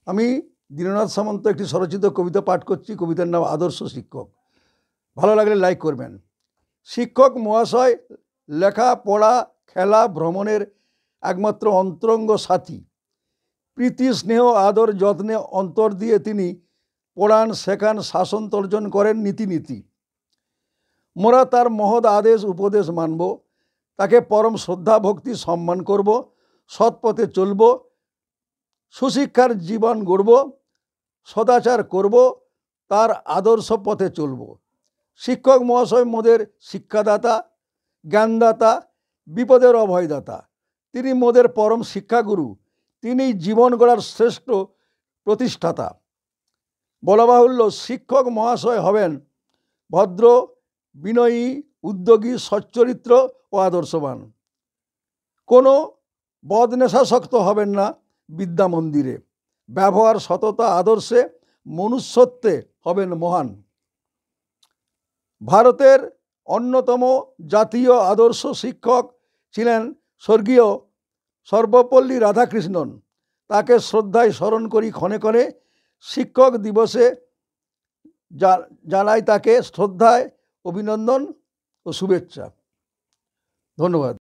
আমি দীননাথ সামন্ত একটি স্বরচিত কবিতা পাঠ করছি। কবিতার নাম আদর্শ শিক্ষক। ভালো লাগলে লাইক করবেন। শিক্ষক মহাশয় লেখা পড়া খেলা ভ্রমণের একমাত্র অন্তরঙ্গ সাথী। প্রীতি স্নেহ আদর যত্নে অন্তর দিয়ে তিনি পড়ান শেখান শাসন তর্জন করেন নীতি। মোরা তার মহৎ আদেশ উপদেশ মানব, তাকে পরম শ্রদ্ধা ভক্তি সম্মান করব, সৎ পথে চলব, সুশিক্ষার জীবন গড়ব, সদাচার করব, তার আদর্শ পথে চলব। শিক্ষক মহাশয় মোদের শিক্ষাদাতা, জ্ঞানদাতা, বিপদের অভয়দাতা। তিনি মোদের পরম শিক্ষাগুরু, তিনি জীবন গড়ার শ্রেষ্ঠ প্রতিষ্ঠাতা। বলা বাহুল্য, শিক্ষক মহাশয় হবেন ভদ্র, বিনয়ী, উদ্যোগী, সচ্চরিত্র ও আদর্শবান। কোনো বদনেশাসক্ত হবেন না বিদ্যা মন্দিরে। ব্যবহার সততা আদর্শে মনুষ্যত্বে হবেন মহান। ভারতের অন্যতম জাতীয় আদর্শ শিক্ষক ছিলেন স্বর্গীয় সর্বপল্লী রাধাকৃষ্ণন। তাকে শ্রদ্ধায় স্মরণ করি ক্ষণে ক্ষণে। শিক্ষক দিবসে জানাই তাকে শ্রদ্ধায় অভিনন্দন ও শুভেচ্ছা। ধন্যবাদ।